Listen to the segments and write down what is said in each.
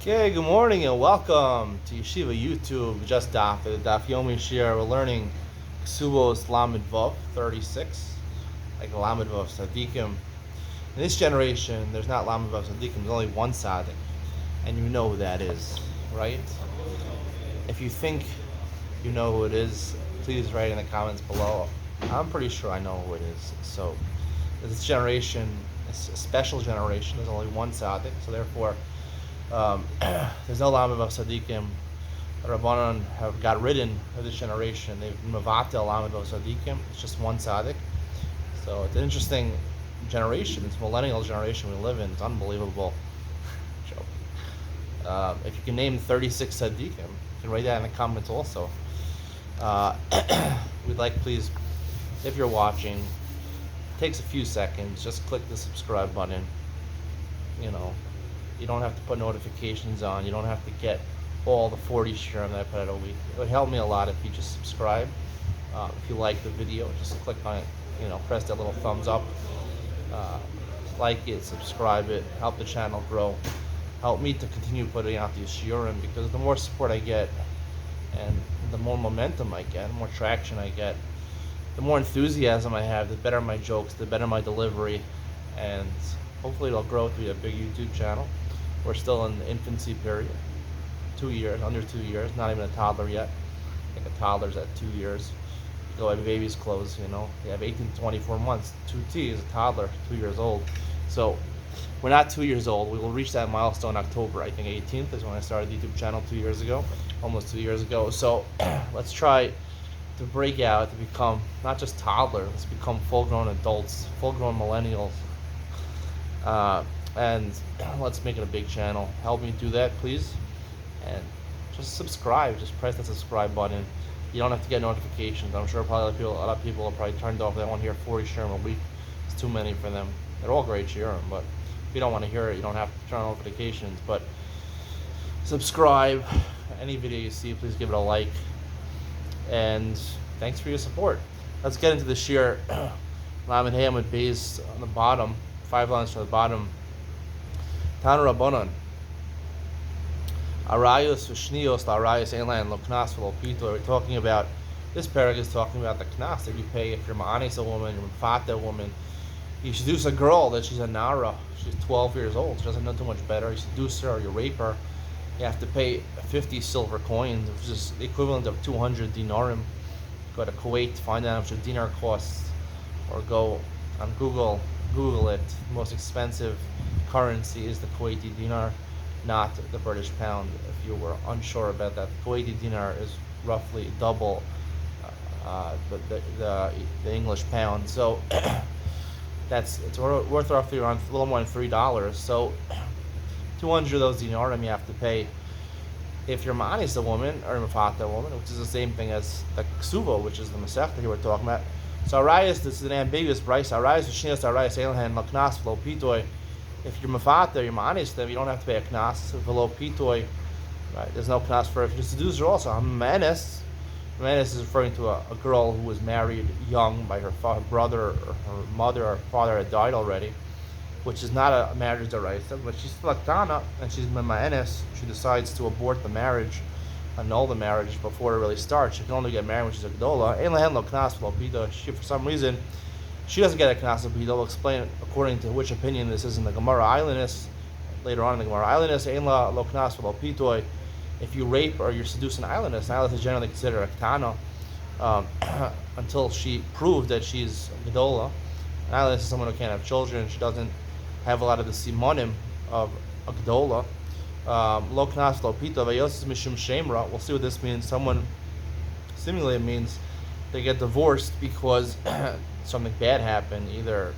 Okay, good morning and welcome to Yeshiva YouTube. Just Daf It, Daf Yomi Shir. We're learning Kesubos Lamed Vav 36, like a Lamed Vav Sadikim. In this generation, there's not Lamed Vav Sadikim. There's only one Sadik, and you know who that is, right? If you think you know who it is, please write in the comments below. I'm pretty sure I know who it is. So, this generation, it's a special generation. There's only one Sadik, so therefore. There's no Lamed Vav Sadikim. The Rabbanon have got ridden of this generation. They've Mavatel Lamed Vav Sadikim. It's just one Sadik. So it's an interesting generation. It's a millennial generation we live in. It's unbelievable. Joke. If you can name 36 Sadikim, you can write that in the comments also. We'd like, please, if you're watching, it takes a few seconds. Just click the subscribe button. You don't have to put notifications on. You don't have to get all the 40 shirim that I put out a week. It would help me a lot if you just subscribe. If you like the video, just click on it. Press that little thumbs up. Like it, subscribe it, help the channel grow. Help me to continue putting out these shirim, because the more support I get and the more momentum I get, the more traction I get, the more enthusiasm I have, the better my jokes, the better my delivery, and hopefully it'll grow to be a big YouTube channel. We're still in the infancy period. 2 years, under 2 years, not even a toddler yet. I think a toddler's at 2 years. Go by baby's clothes, They have 18 to 24 months. 2T is a toddler, 2 years old. So we're not 2 years old. We will reach that milestone in October. I think 18th is when I started the YouTube channel 2 years ago, almost 2 years ago. So let's try to break out, to become not just toddlers, let's become full-grown adults, full-grown millennials. And let's make it a big channel. Help me do that, please. And just subscribe. Just press the subscribe button. You don't have to get notifications. I'm sure probably a lot of people are probably turned off. They want to hear 40 shirim a week. It's too many for them. They're all great shirim, but if you don't want to hear it, you don't have to turn on notifications. But subscribe. Any video you see, please give it a like. And thanks for your support. Let's get into the shir. Lamed Hey Amud Beis on the bottom. 5 lines from the bottom. Tan Rabbanon. Arayos v'shnios la'arayos einlan lo knas v'lo pito. We're talking about, this paragraph is talking about the knas that you pay if you're ma'anis a woman, you're mafata a woman. You seduce a girl that she's a nara, she's 12 years old, she doesn't know too much better. You seduce her or you rape her, you have to pay 50 silver coins, which is the equivalent of 200 dinarim. Go to Kuwait, find out how much a dinar costs, or go on Google it. The most expensive currency is the Kuwaiti dinar, not the British pound. If you were unsure about that, the Kuwaiti dinar is roughly double the English pound. So it's worth roughly around a little more than $3. So 200 of those dinarim you have to pay if you're ma'anis a woman or mafata a woman, which is the same thing as the ksuvo, which is the masechta here we're talking about. So arayos, this is an ambiguous price. Arayos v'shnios arayos eilan lo knas v'lo pitoy. If you're mafata, you're ma'anis them, you don't have to pay a knas v'lo pitoy. Right? There's no knas for it. If you're a seducer also. Ma'anis is referring to a girl who was married young by her brother or her mother or father had died already, which is not a marriage deraisa, but she's still a ktana and she's ma'anis. She decides to abort the marriage, annul the marriage before it really starts. She can only get married when she's a gedola. Ein lehen lo knas v'lo pito. She, for some reason, she doesn't get a knas v'lo pito. We'll explain according to which opinion this is in the Gemara Islandess. Later on in the Gemara Islandess, ein lo knas v'lo pito. If you rape or you seduce an islandess is generally considered a ktana until she proved that she's a gedola. An islandess is someone who can't have children. She doesn't have a lot of the simonim of a gedola. Lo knas lo pito v'yos mishum shemra. We'll see what this means. Seemingly it means they get divorced because something bad happened. Either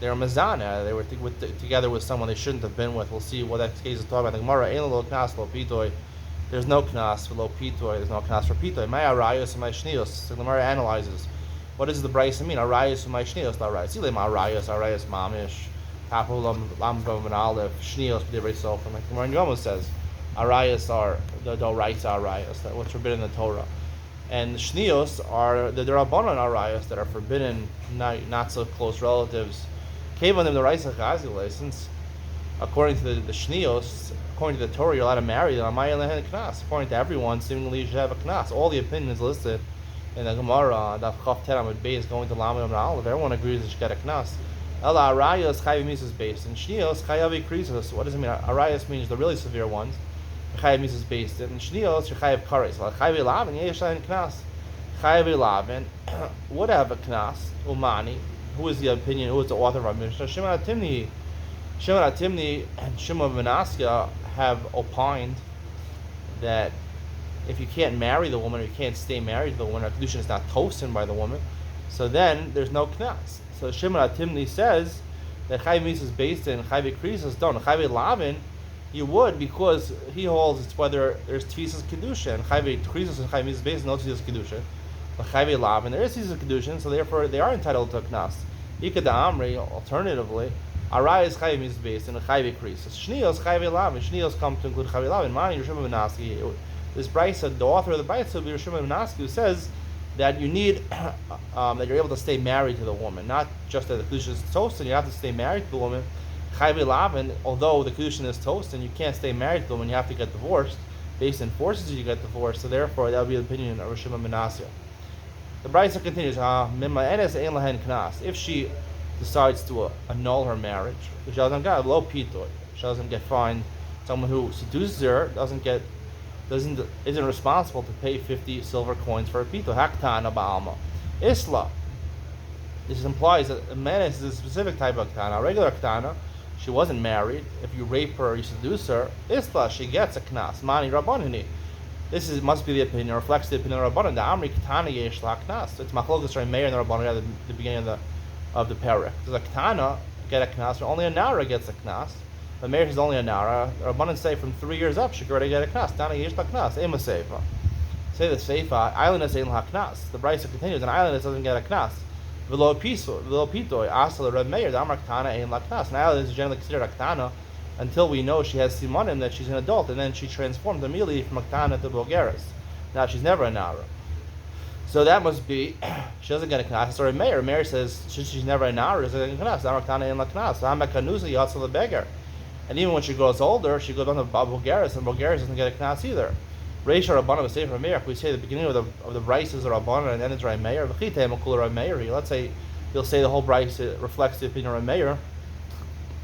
they were mazana, they were together with someone they shouldn't have been with. We'll see what that case is talking about. The Gemara, ein lo knas lo pitoy. There's no knas for lo pitoy. There's no knas for pitoy. My arayos and my shnios. So the Gemara analyzes, what does the brayso mean? Arayos and my shnios. La arayos. Ilem arayos mamish. Tapu lam and aleph shnios b'divrei sofer. Like the Gemara in Yoma says, arayos are the doraisa arayos, what's forbidden in the Torah. And shnios are the Rabbanon arayos that are forbidden, not so close relatives. Kevan them the raisa chazile, since according to the Shnios, according to the Torah, you're allowed to marry them. According to everyone, seemingly you should have a knas. All the opinions listed in the Gemara, Daf Chav Tet Amud Beis, going to Lamed Amud Aleph, everyone agrees that you get a knas. Ela Arayos Chayav Mises based, and Shnios Chayav Krisos. What does it mean? Arayos means the really severe ones. Chayav Mises based, and Shnios Chayav Kares. Chayav Elaven Yeshayin knas. Chayav Elaven would have a knas. Umani, who is the opinion? Who is the author of our Mishnah? Shimon Atimni and Shimon ben Asya have opined that if you can't marry the woman or you can't stay married to the woman, or kedushin is not toasted by the woman, so then there's no knas. So Shimon Atimni says that Chayv Mis is based in Chayv Krisos don't. Chayv Lavin, you would, because he holds it's whether there's Tfisas Kedushin. Chayv Krisos and Chayv Mis is based in no Tfisas Kedushin. But Chayv Lavin, there is Tfisas Kedushin, so therefore they are entitled to a knas. Ika da Amri, alternatively, Arayos Chayv Mis is based in Chayv Krisos. Shnios Chayv Lavin. Shnios come to include Chayv Lavin. Mani Rishon ben Naski. This Brisa, the author of the Brisa will be Rishon ben Naski, who says that you need that you're able to stay married to the woman, not just that the kedushin is toasted. You have to stay married to the woman. Chayv Lavin, although the kedushin is toasted, you can't stay married to the woman. You have to get divorced. Based on forces, you get divorced. So therefore, that would be the opinion of Rishon ben Naski. The Brisa continues, if she decides to annul her marriage, she doesn't get low pitoy, she doesn't get fined. Someone who seduces her isn't responsible to pay 50 silver coins for a pito. Haktana ba'alma. Isla. This implies that a menace is a specific type of ktana. A regular ktana, she wasn't married. If you rape her or you seduce her, Isla, she gets a knas. Mani rabbanini. This must be the opinion, reflects the opinion of Rabbanan. The Amri Ketana Yesh La Knas. It's Machlokas Rei Meir and the Rabbanan at the beginning of the parak. Does a Ketana get a Knas? Or only a Nara gets a Knas. The Meir is only a Nara. The Rabbanan say from 3 years up she could already get a Knas. Tana Yesh La Knas. Ema Seifa. Say the Seifa. Islandess Ein La Knas. The Brisa continues. An islandess doesn't get a Knas. V'lo Pitoi. Asa Reb Meir. The Amar Ketana Ein La Knas. An islandess is generally considered a Ketana until we know she has simanim that she's an adult, and then she transforms immediately from a Ktana to Bulgaris. Now she's never a Nara. So that must be, she doesn't get a Knas. So Meir says, she's never a Nara, she's a Knas. Amar Ktana in la Knas. Ha'mekanusa yatzal the beggar. And even when she grows older, she goes on to Bulgaris, and Bulgaris doesn't get a Knas either. Reisha Rabbanan was saying for Meir, we say the beginning of the Bryce is a Rabbanan, and then it's Ray Meir. Let's say, you'll say the whole Bryce reflects the opinion of Meir.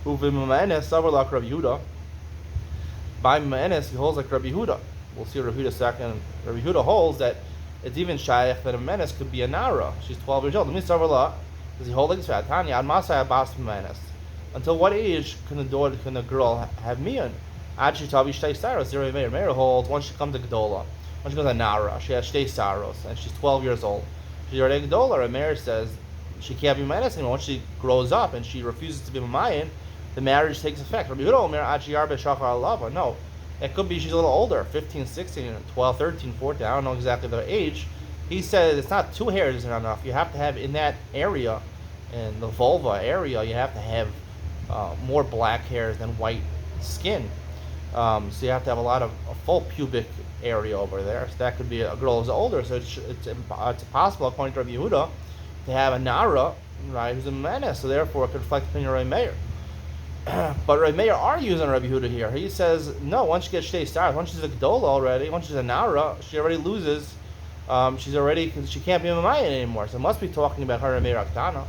Uvimamenes Savarlak Rabbi Yehuda. By Mamenes, he holds like Rabbi Yehuda. We'll see Rabbi Yehuda second. Rabbi Yehuda holds that it's even shaykh that a Mamenes could be a Nara. She's 12 years old. Let me Savarlak. Does he hold like this? Tanya Ad Masai Abbas Mamenes. Until what age can the girl have mian? Ad Shitavi Shtei Saros. Zero Meir holds once she comes to Gedola. Once she goes to Nara, she has Shtei Saros, and she's 12 years old. She's already a Gedola. Meir says she can't be Mamenes anymore. Once she grows up and she refuses to be Mamayan, the marriage takes effect. Rabbi Yehuda Omer Achiyar B'Shachar Alava. No, it could be she's a little older, 15, 16, 12, 13, 14. I don't know exactly their age. He said it's not 2 hairs isn't enough. You have to have in that area, in the vulva area, you have to have more black hairs than white skin. So you have to have a full pubic area over there. So that could be a girl who's older. So it's possible, according to Rabbi Yehuda, to have a Nara, right, who's a menace. So therefore, it could reflect the opinion of Rabbi Meir. But Rabbi Meir argues on Rabbi Yehuda here. He says, no, once she gets Shtei Stars, once she's a Gdola already, once she's a Nara, she already loses. She can't be a Mamayan anymore. So it must be talking about her Rabbi Meir Aktana.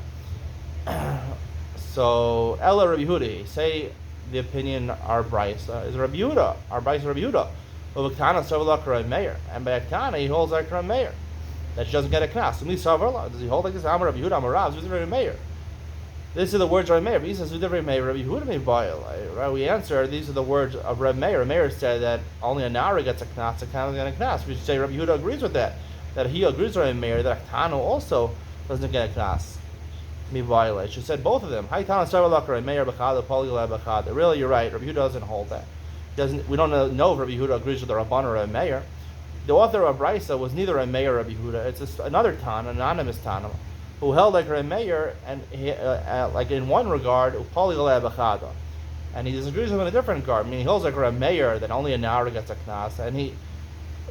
So, Ella Rabbi Yehuda, say the opinion, our Brisa is Rabbi Yehuda. Our Brisa is Rabbi Yehuda. Well, Aktana Savarlak Rabbi Meir. And by Aktana, he holds like Rabbi Meir, that she doesn't get a Knas. So, does he hold like this? Amar Rabbi Yehuda, Amar Rav, who's Rabbi Meir? This is the words of Rabbi Meir. He says, Rabbi Yehuda may boil. Right? We answer, these are the words of Rabbi Meir. Rabbi Meir said that only a Nara gets a Knas, a Kana gets a Knas. We should say Rabbi Yehuda agrees with that. That he agrees with Rabbi Meir, that a Kana also doesn't get a Knas. Me violate. She said both of them. Really, you're right. Rabbi Yehuda doesn't hold that. We don't know if Rabbi Yehuda agrees with the Rabban or Rabbi Meir. The author of Brisa was neither Rabbi Meir or Rabbi Yehuda. It's another Tana, an anonymous Tana, who held like Rabbi Meir, and like in one regard, and he disagrees with him in a different regard. I mean, he holds like Rabbi Meir that only a Nara gets a Knas, and he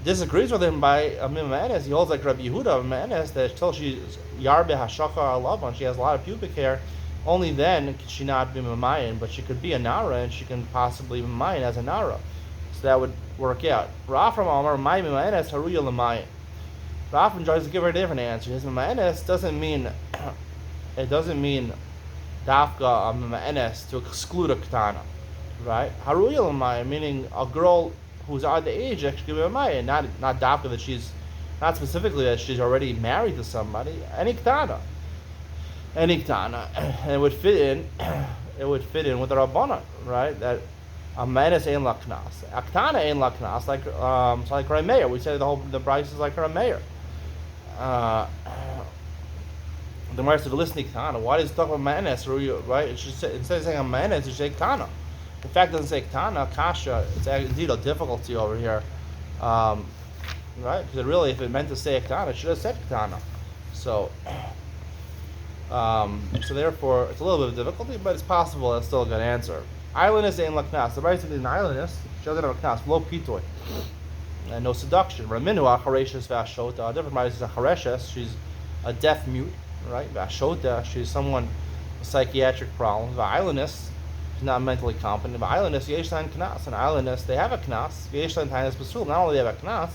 disagrees with him by Ma'anes. He holds like Rabbi Yehuda Ma'anes that till she's Yarbe Hashachar Alavan, she has a lot of pubic hair, only then could she not be Mamayan, but she could be a Nara, and she can possibly be Mamayan as a Nara. So that would work out. Rafram Amar, my Mamayanes, Haruya Lamayan. Rafram tries to give her a different answer. His Mamayanes doesn't mean, it doesn't mean Dafka Mamayanes to exclude a Ketana, right? Haruya Lamayan, meaning a girl who's at the age that she could be Mamayan, not Dafka that she's, not specifically that she's already married to somebody, any Ketana. And it would fit in with the Rabbanan, right? That a menace ain't laknas, aktana ain't laknas, like Rameir. We say the price is like Rameir. The Gemara said, "Listen, ktana. Why does it talk about menace? Right? It should say, instead of saying a menace, it should say ktana. In fact, it doesn't say ktana, kasha. It's indeed a difficulty over here, right? Because really, if it meant to say ktana, it should have said ktana. So therefore, it's a little bit of difficulty, but it's possible. That's still a good answer. Islandess ain't laknas. The right to be an islandess, she doesn't have a knas, low pitoy, and no seduction. Raminu achareshes vashota. A different right is achareshes. She's a deaf mute, right? Vashota. She's someone with psychiatric problems. Islandess, she's not mentally competent. Islandess yeshlan knas. An islandess, they have a knas. Yeshlan tainas basul. Not only do they have a knas,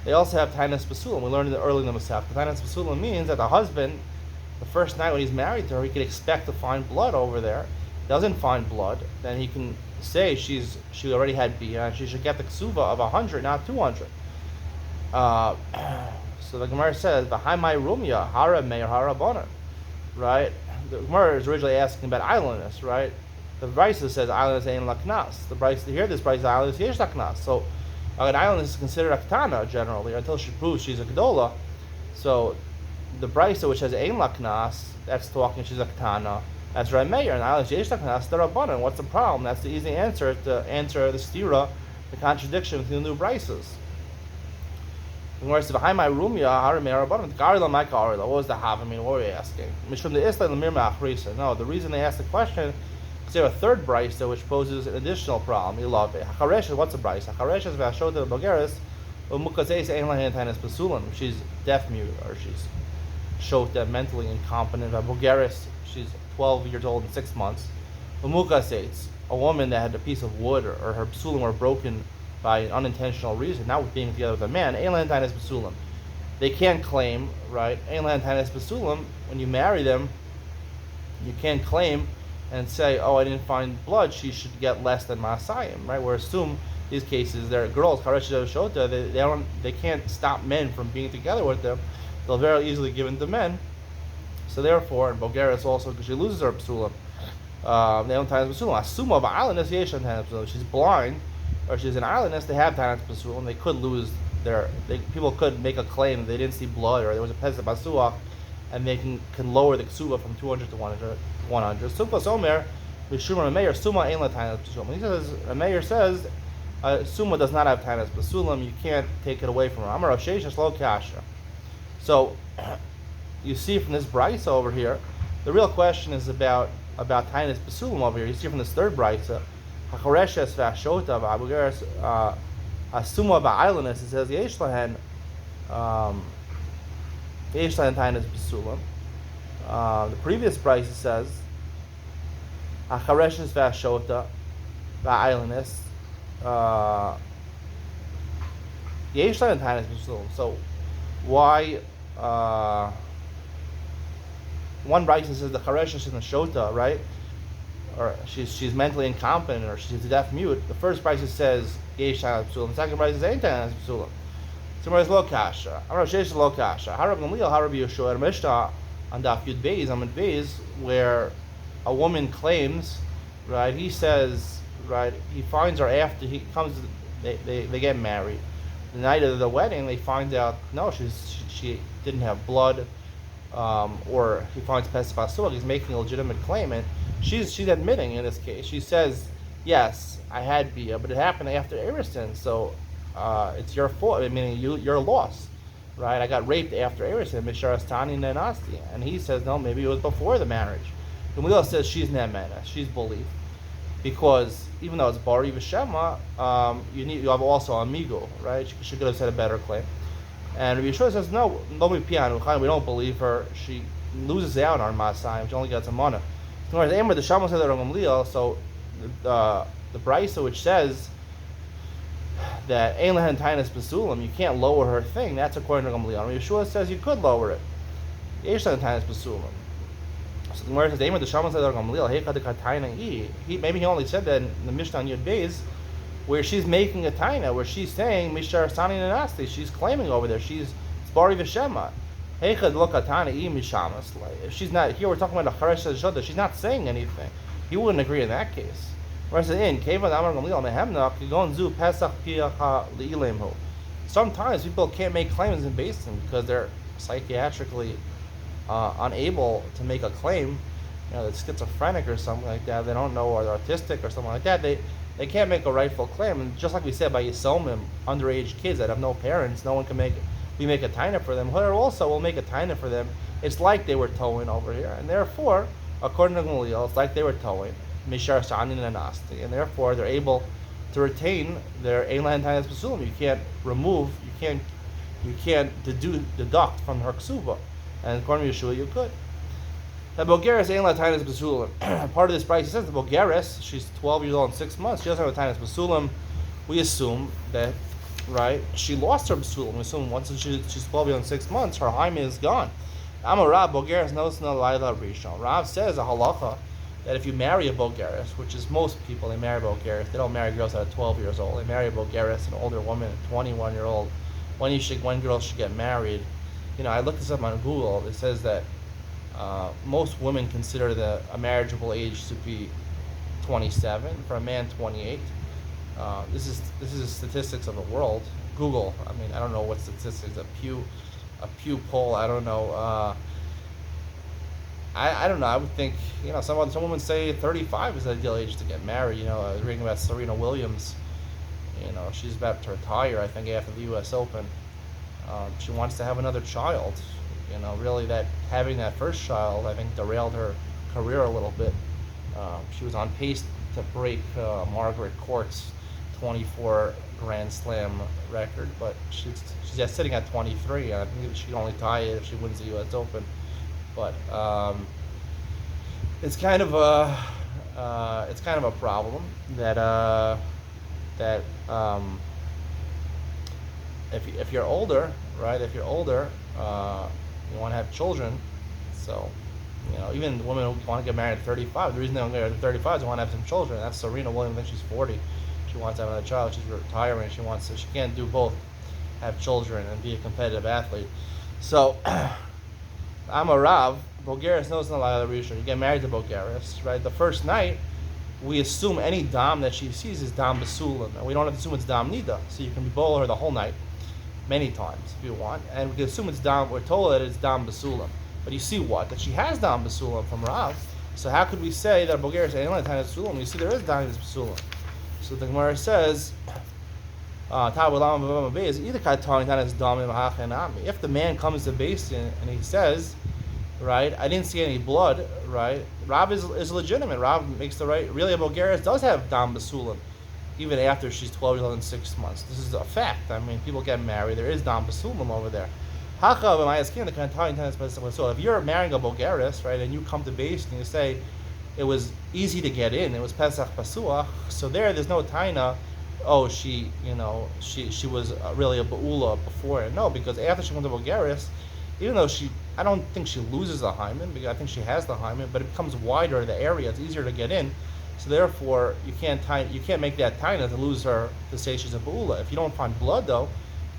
they also have tainas basul. We learned it early in the Masech. Tainas basul means that the husband, the first night when he's married to her, he could expect to find blood over there. Doesn't find blood, then he can say she already had bia, and she should get the ksuva of 100, not 200. So the Gemara says, "V'hai my rumya hara meir hara boner," right? The Gemara is originally asking about islandess, right? The Brisa says islandess ain't laknas. The Brisa here, this Brisa islandess yesh laknas. So an islandess is considered a ketana generally until she proves she's a gedola. So the Brisa which has ein laknas, that's talking she's a ketana. That's Rameir, and islandess yesh laknas the rabbanan. What's the problem? That's the easy answer to answer the stira, the contradiction between the new Brisas. The Gemara says, "Behind my room, what was the hav? I mean, what were you asking?" No, the reason they asked the question is there a third brisa which poses an additional problem. You love it. What's a brisa? She's deaf mute, or she's shota, mentally incompetent. She's 12 years old and 6 months. A woman that had a piece of wood or her psulim were broken by an unintentional reason, not with being together with a man. They can't claim, right? When you marry them, you can't claim and say, "Oh, I didn't find blood. She should get less than Masayim," right? We assume these cases, they're girls. They can't stop men from being together with them. They'll very easily give in to men. So therefore, in Bulgaria, also because she loses her psulim. They don't time psulim. Asuma ba'alanis yeshan time psulim. She's blind, or she's an islandess, they have Tanas Pasul, and they could lose people could make a claim that they didn't see blood, or there was a Pesach Basuach, and they can lower the Ksuba from 200 to 100. Sumpa Somer, Mishuma Rameir, Suma Ein La Tanas Pasul. He says, Rameir says, Suma does not have Tanas Pasulim, you can't take it away from her. Amar Sheish Lo Kasha. So, you see from this Brisa over here, the real question is about Tanas Pasulim over here. You see from this third Brisa, Hachareshes v'ashota v'abugeres asuma v'aylanis. It says yeshlahen tainas b'sulam. The previous price says Hachareshes v'ashota v'aylanis yeshlahen tainas b'sulam. So why one price says the Hareshes and the shota, right? Or she's mentally incompetent, or she's a deaf mute. The first price says yesh tanas psulim. The second price is ain't tanas psulim. Somewhere is lo kasha. Amar sheish lo kasha. Harab Gamliel, Harab Yeshua, Mishnah on Daf Yud Beis, Amud Beis, where a woman claims, right? He says, right? He finds her after he comes. They get married. The night of the wedding, they find out no, she didn't have blood, or he finds Pesach Basuach. He's making a legitimate claim, and she's admitting in this case. She says, "Yes, I had bia, but it happened after Erison, so it's your fault. I mean, you're lost, right? I got raped after Erison, Misharastani Nanasti." And he says, "No, maybe it was before the marriage." Gamliel says she's nemena, she's belief, because even though it's bari v'shema, you have also amigo, right? She could have said a better claim. And Rabbi Yeshua says, "No, we don't believe her. She loses out on Masayim. She only gets a mana." So the brisa which says that Ein Lehen Tainas Basulim, you can't lower her thing, that's according to Gamliel. Yeshua says you could lower it. Yesh Lehen Tainas Basulim. So the Gemara says, the Shammos said Gamliel, Heka de Kataina I. Maybe he only said that in the Mishnah on Yud Beis, where she's making a taina, where she's saying Mishar Sani Nanasti, she's claiming over there, she's Bari V'Shema. Heka de Kataina I Mishamas. If she's not here, we're talking about a Charesh Shoda. She's not saying anything. He wouldn't agree in that case. Sometimes people can't make claims in Basin because they're psychiatrically unable to make a claim. They're schizophrenic or something like that. They don't know, or they're autistic or something like that. They can't make a rightful claim. And just like we said by Yisomim, underage kids that have no parents, no one can make. We make a taina for them. Here also, we'll make a taina for them. It's like they were towing over here, and therefore, according to Gamliel, it's like they were towing. Mishar Sanin and Asti, and therefore they're able to retain their Ein Lehen Tainas Basulim. You can't remove, you can't deduct from her Kesuba. And according to Yeshua, you could. The Bogeres Ein Lehen Tainas Basulim. Part of this price, he says the Bogeres, she's 12 years old and 6 months. She doesn't have a Tainas Basulim. We assume that, right? She lost her Basulim. We assume once she's 12 years old and 6 months, her hymen is gone. Amar Bogeres knows no Laila Rishon. Rav says a halacha that if you marry a Bogeres, which is most people, they marry Bogeres. They don't marry girls that are 12 years old. They marry a Bogeres, an older woman, a 21-year-old. When girls should get married. I looked this up on Google. It says that most women consider a marriageable age to be 27. For a man, 28. This is statistics of the world. Google. I don't know what statistics. A Pew poll. I don't know. I don't know. I would think, some women say 35 is the ideal age to get married. I was reading about Serena Williams. She's about to retire, I think, after the U.S. Open. She wants to have another child. Really having that first child, I think, derailed her career a little bit. She was on pace to break Margaret Court's 24 Grand Slam record, but she's just sitting at 23. I think she can only tie it if she wins the U.S. Open. But it's kind of a problem that if you're older, right? If you're older, you want to have children. So, even women who want to get married at 35. The reason they don't get married at 35 is they want to have some children. That's Serena Williams. I think she's 40. She wants to have another child. She's retiring. She can't do both, have children and be a competitive athlete. So. I'm a Rav. Bogeres knows not like the Rishon. You get married to Bogeres, right? The first night, we assume any dam that she sees is dam basulim, and we don't have to assume it's dam nida. So you can be bowl her the whole night, many times if you want, and we can assume it's dam. We're told that it's dam basulim, but you see what? That she has dam basulim from Rav. So how could we say that Bogeres ain't like tainas basulim? You see, there is dam basulim. So the Gemara says. If the man comes to Basin and he says, right, I didn't see any blood, right, Rav is legitimate. Rav makes the right. Really, a Bogeres does have dam basulim, even after she's 12 years old and 6 months. This is a fact. People get married. There is dam basulim over there. If you're marrying a Bogeres, right, and you come to Basin and you say it was easy to get in, it was Pesach Pasuach, so there's no taina. Oh, she was really a ba'ula before. No, because after she went to Bogeres, even though I don't think she loses the hymen, because I think she has the hymen, but it becomes wider, the area, it's easier to get in. So therefore, you can't make that taina to lose her, to say she's a ba'ula. If you don't find blood, though,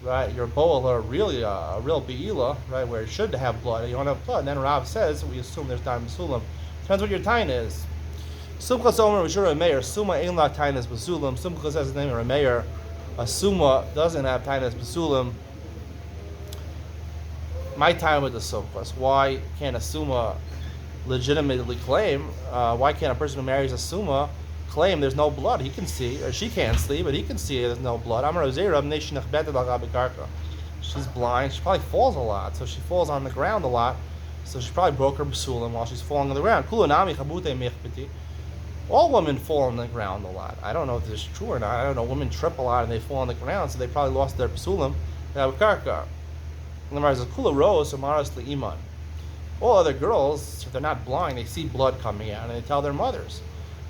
right, your bo'ul are really a real be'ila, right, where it should have blood, and you don't have blood. And then Rav says, we assume there's dam basulim. Depends what your taina is. Sumcha Somer Rishura Meir, Suma Ein La Tainas Basulim. Sumcha says his name is Meir. A Suma doesn't have Tainas Basulim. My time with the Sumchas. Why can't a Suma legitimately claim? Why can't a person who marries a Suma claim there's no blood? He can see, or she can't see, but he can see there's no blood. She's blind. She probably falls a lot, so she falls on the ground a lot. So she probably broke her Basulim while she's falling on the ground. All women fall on the ground a lot. I don't know if this is true or not. I don't know. Women trip a lot and they fall on the ground, so they probably lost their pasulim. They have a karka. And the Kula rose, so maras iman. All other girls, if they're not blind, they see blood coming out and they tell their mothers.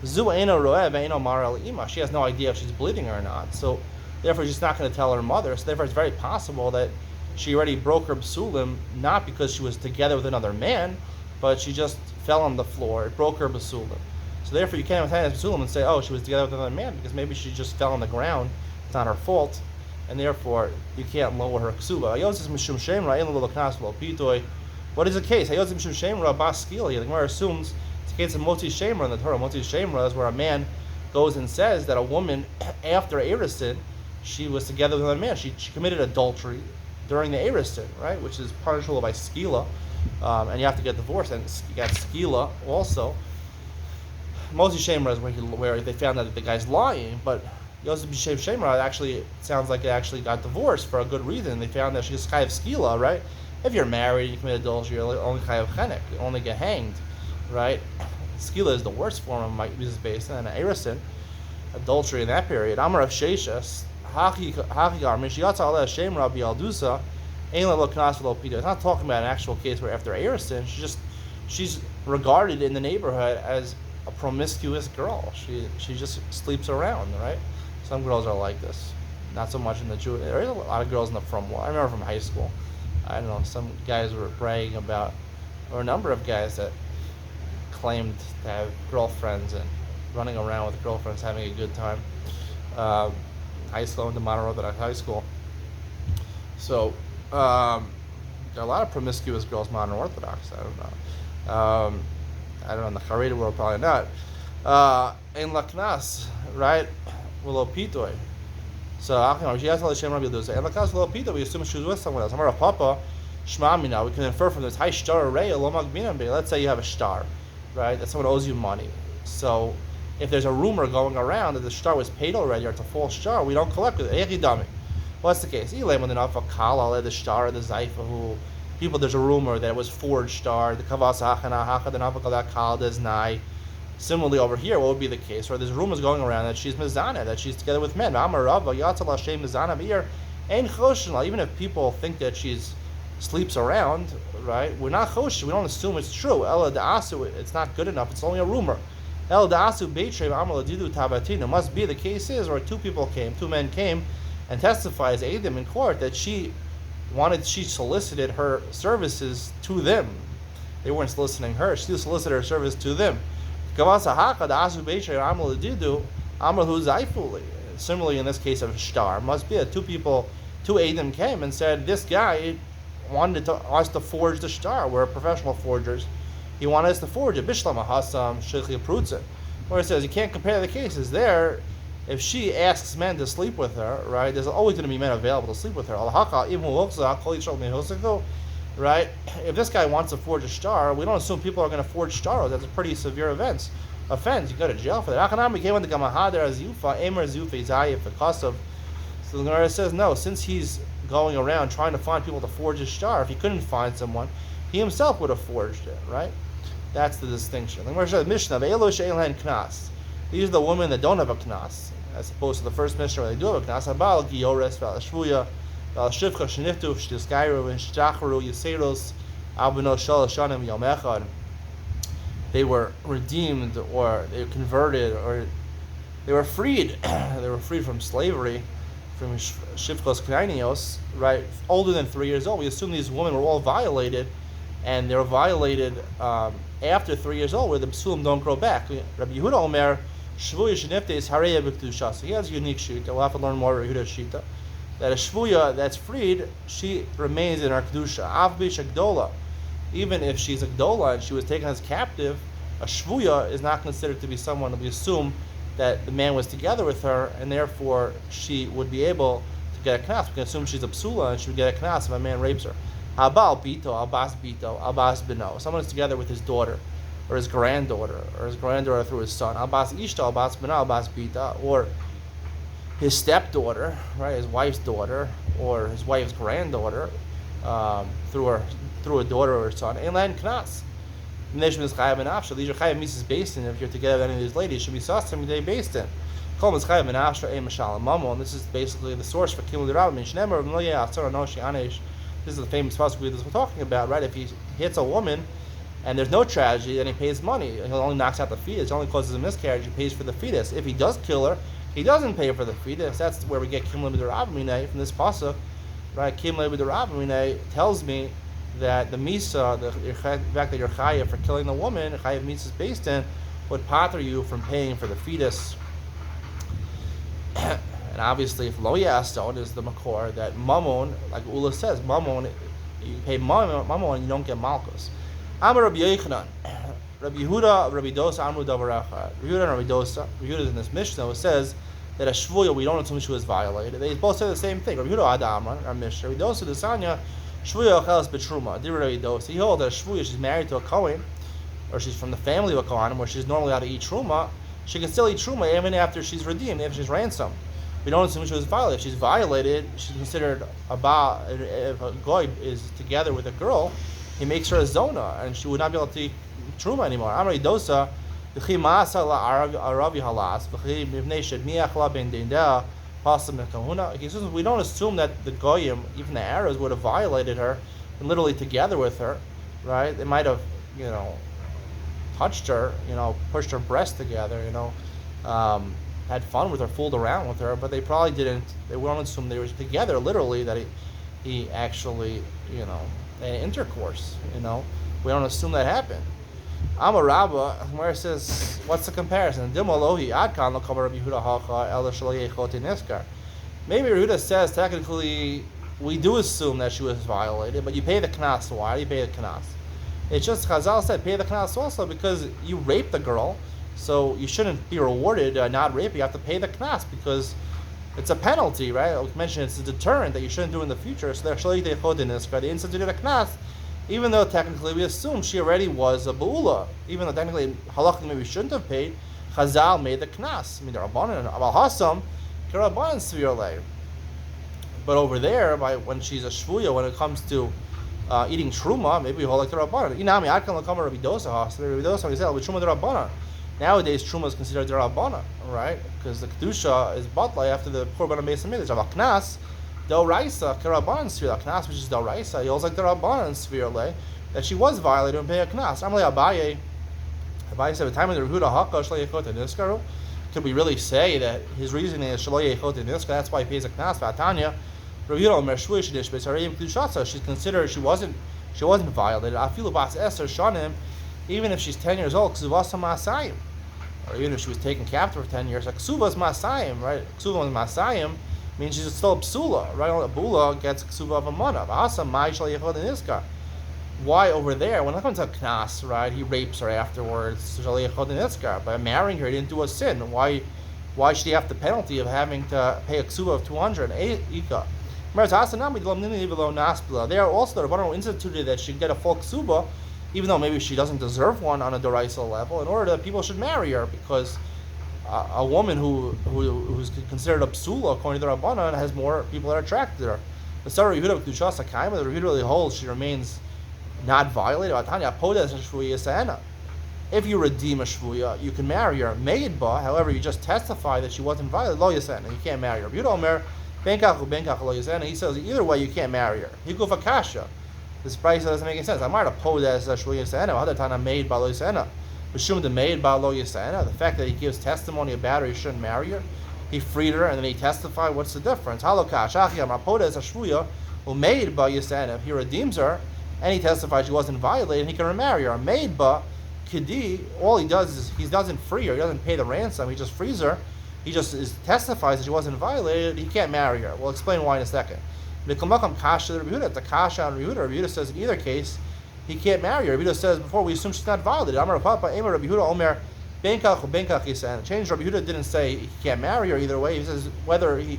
Zu eino roeh ve'eino mar el ima. She has no idea if she's bleeding or not. So therefore she's not going to tell her mother. So therefore it's very possible that she already broke her basulim, not because she was together with another man, but she just fell on the floor. It broke her basulim. So therefore you can't have basulim and say, oh, she was together with another man, because maybe she just fell on the ground. It's not her fault. And therefore you can't lower her ksuba. What is the case? The Gemara assumes it's a case of moti shemra in the Torah. Moti shemra is where a man goes and says that a woman, after Erisin, she was together with another man. She committed adultery during the Erisin, right? Which is punishable by skila, and you have to get divorced. And you got skila also. Moti shemra is where they found out that the guy's lying, but Yosef B'Shem Shemra actually sounds like they actually got divorced for a good reason. They found that she's chayav skila, right? If you're married, you commit adultery, you're only chayav chenek, you only get hanged, right? Skila is the worst form of Moses Basin and Erisin, adultery in that period. Amar of Sheshas, Hachigar, Mishiyata Allah Shem Rabbi Aldusa, Ein Lo Knas Lo Pito. It's not talking about an actual case where after Erisin, she's regarded in the neighborhood as a promiscuous girl. She just sleeps around, right? Some girls are like this. Not so much in the Jew. There is a lot of girls in the I remember from high school. I don't know, some guys were bragging about, or a number of guys that claimed to have girlfriends and running around with girlfriends having a good time. High school, in the Monroe High School. So, there are a lot of promiscuous girls, modern Orthodox. I don't know. I don't know, in the Haredi world, probably not. In Laknas, right? Pitoi. So, she has all the Shem Rabbi Luza. And Laknas Pitoi, we assume she was with someone else. Amar Papa, Shmamina, we can infer from this, Hi Shtar Rei, Lomag Binam. Let's say you have a star, right? That someone owes you money. So, if there's a rumor going around that the star was paid already or it's a false star, we don't collect it. What's the case? The star, the Zaifa, who people, there's a rumor that it was forged star, the Kavas Hachana, Hakadanavakadak Kaldes Nai. Similarly over here, what would be the case? Or there's rumors going around that she's Mizana, that she's together with men. Even if people think that she's sleeps around, right? We're not chosh, we don't assume it's true. It's not good enough, it's only a rumor. Must be the case is, or two men came and testified as Eidim in court that she solicited her services to them. They weren't soliciting her, she solicited her service to them. Similarly, in this case of Shtar, must be that two Eidim came and said, this guy wanted us to forge the Shtar. We're professional forgers. He wanted us to forge it. Bishlama Hasam Shechli Prutza. Where it says you can't compare the cases. There, if she asks men to sleep with her, right, there's always going to be men available to sleep with her. Right? If this guy wants to forge a star, we don't assume people are going to forge stars. That's a pretty severe offense. You go to jail for that. So the Gemara says, no, since he's going around trying to find people to forge a star, if he couldn't find someone, he himself would have forged it, right? That's the distinction. The Gemara says, Mishnah, knas. These are the women that don't have a knas, as opposed to the first Mishnah where they do have a knas. Abal, Giores, Valashvuya, Valashivcha, Sheniftu, Shtiskairu, and Shtacharu, Yiseros, Abino, Shalashanim, Yomechad. They were redeemed, or they were converted, or they were freed. They were freed from slavery, from Shivchos Knainios, right? Older than 3 years old. We assume these women were all violated, and they were violated after 3 years old, where the psulim don't grow back. Rabbi Yehuda Omer, Shvuya Shenifte is Hareya B'Kedusha. So he has a unique shita. We'll have to learn more Rabbi Yehuda's shita. That a Shvuya that's freed, she remains in her Kedusha. Avbi Shagdola. Even if she's a Gdola and she was taken as captive, a Shvuya is not considered to be someone that we assume that the man was together with her, and therefore she would be able to get a knas. We can assume she's a psula and she would get a knas if a man rapes her. Habal bito, albas bino. Someone is together with his daughter, or his granddaughter, through his son. Albas ishta, albas bino, albas bita, or his stepdaughter, right, his wife's daughter, or his wife's granddaughter, through a daughter or a son. Inland knas. These are chayav mises based in. If you're together with any of these ladies, should be sastam day based in. And this is basically the source for Kimul Rabbim. This is the famous pasuk we're talking about, right? If he hits a woman and there's no tragedy, then he pays money. He only knocks out the fetus. It only causes a miscarriage. He pays for the fetus. If he does kill her, he doesn't pay for the fetus. That's where we get Kim Le'B'Derabimine from this pasuk, right? Kim Le'B'Derabimine tells me that the misa, the fact that you're chayav for killing the woman, chayav misa is based in, would pater you from paying for the fetus. And obviously, if lo yaston is the makor, that mamon, like Ula says, mamon, you pay mamon and you don't get malchus. Amar Rabbi Yochanan, Rabbi Yehuda, Rabbi Dosa, Amru Davaracha. Rabbi Yehuda and Rabbi Dosa, Rabbi Yehuda in this Mishnah says that a shvuya we don't assume she was violated. They both say the same thing. Rabbi Yehuda Adamran, our Mishnah. Rabbi Dosa Desanya, shvuya chelas betruma. Dear Rabbi Dosa, he holds that a shvuya, she's married to a kohen, or she's from the family of a kohen, where she's normally allowed to eat truma. She can still eat truma even after she's redeemed, if she's ransomed. We don't assume she was violated. If she's violated, she's considered a ba. If a goy is together with a girl, he makes her a zona, and she would not be able to eat truma anymore. Amri dosa, v'chi ma'asa la'aravi halas, v'chi mivnei shedmiach la ben deindeh pasam mekahuna. We don't assume that the goyim, even the Arabs, would have violated her, and literally together with her, right? They might have, touched her, pushed her breasts together, had fun with her, fooled around with her, but they probably didn't. They won't assume they were together, literally, that he actually, had intercourse. We don't assume that happened. Amar Rabba, where it says, what's the comparison? Maybe Yehuda says technically we do assume that she was violated, but you pay the knas. Why do you pay the knas? It's just Chazal said pay the knas also because you raped the girl. So you shouldn't be rewarded not rape. You have to pay the knas because it's a penalty, right? Like mentioned, it's a deterrent that you shouldn't do in the future. So they instituted a knas, even though technically we assume she already was a ba'ula. Even though technically halachically maybe we shouldn't have paid, Chazal made the knas. I mean, the rabbanan abal hasam, rabbanan svirle. But over there, when she's a shvuya, when it comes to eating truma, maybe we hold like the rabbanan. Inami adkan l'kamar Rabbi Dosa has. Rabbi Dosa said, "We truma the rabbanan." Nowadays, truma is considered derabbanan, right? Because the kedusha is batla after the korban beis hamikdash. About knas, doraisa kerabbanan sfira. Knas, which is doraisa, he holds like derabbanan sfira that she was violated and pay a knas. Amalei Abaye. Abaye said, "The time of the Rehuda Hakka shlo yechot niskaru." Could we really say that his reasoning is shlo yechot niskaru? That's why he pays a knas. Vatanya, Rehuda Omer shvuish dishbes harayim kedushatza. She's considered she wasn't violated. Afilu bas eser shanim, even if she's 10 years old, kesubos masayim. Or even if she was taken captive for 10 years, like Kesubos Masayim, right? Kesubos Masayim means she's still a psula, right? A bula gets Kesuba of a mana. Why over there, when it comes to Knas, right, he rapes her afterwards, by marrying her, he didn't do a sin. Why should he have the penalty of having to pay a Kesuba of 200? They are also the Rabbanan instituted that she get a full Kesuba, even though maybe she doesn't deserve one on a Doraisa level, in order that people should marry her, because a woman who's considered a psula, according to the Rabbanan, has more people that are attracted to her. The Sarah Yehuda of Kedushas HaKaima, the Yehuda really holds she remains not violated. If you redeem a shvuya, you can marry her. Meidba, however, you just testify that she wasn't violated, lo yasena, you can't marry her. Yehuda Omer, benkach lo yasena, he says either way you can't marry her. Hikuf Akasha. This price doesn't make any sense. I'm not opposed as a shvuya yisena. Other time I'm made by lo yisena. B'shum the made by lo yisena. The fact that he gives testimony about her, he shouldn't marry her. He freed her and then he testified. What's the difference? Halokash achi I'm opposed as a shvuya who made by yisena. If he redeems her and he testifies she wasn't violated, he can remarry her. Made by kidi. All he does is he doesn't free her. He doesn't pay the ransom. He just frees her. He just testifies that she wasn't violated. He can't marry her. We'll explain why in a second. The kasha on Rehuda. Rehuda says in either case he can't marry her. Rehuda says before we assume she's not violated. Amar Papa Amar Rabbi Yehuda Omer benkach benkach he said. Change. Rabbi Yehuda didn't say he can't marry her either way. He says whether he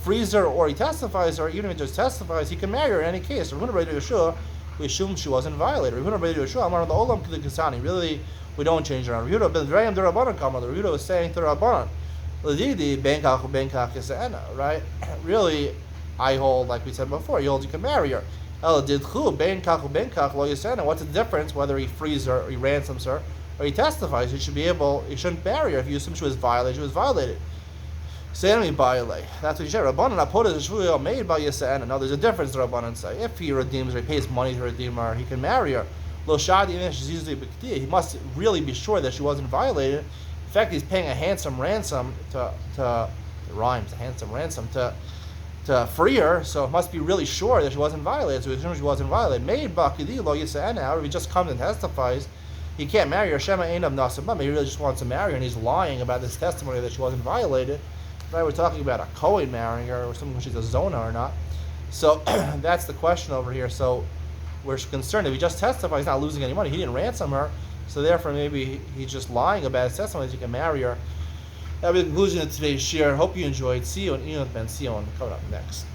frees her or he testifies, or even if he just testifies, he can marry her in any case. Rabbi Yehuda we assume she wasn't violated. Rabbi Yehuda Amar the Olam Kedikasani. Really, we don't change her. Rabbi Yehuda ben Drayim the Rabbanan Kamal. Rabbi Yehuda was saying to Rabbanan, Ladidi benkach benkach yisena. Right? Really. I hold, like we said before, he holds you can marry her. What's the difference whether he frees her, or he ransoms her, or he testifies? He shouldn't marry her. If you assume she was violated, she was violated. That's what he said. Rabbanan apoda is made by Yisrael. Now there's a difference, the Rabbanan say. If he redeems her, he pays money to redeem her, he can marry her. Lo shadi he must really be sure that she wasn't violated. In fact, he's paying a handsome ransom to it rhymes, a handsome ransom to free her, so it must be really sure that she wasn't violated. So as soon as she wasn't violated, made bakidi lo yisa'ena. If he just comes and testifies, he can't marry her. Shema einam nasabah. Maybe he really just wants to marry her, and he's lying about this testimony that she wasn't violated. Right? We're talking about a Kohen marrying her, or something she's a zona or not. So that's the question over here. So we're concerned if he just testifies, he's not losing any money. He didn't ransom her, so therefore maybe he's just lying about his testimony. He can marry her. That will be the conclusion of today's share. Hope you enjoyed. See you on Ben Sion coming up next.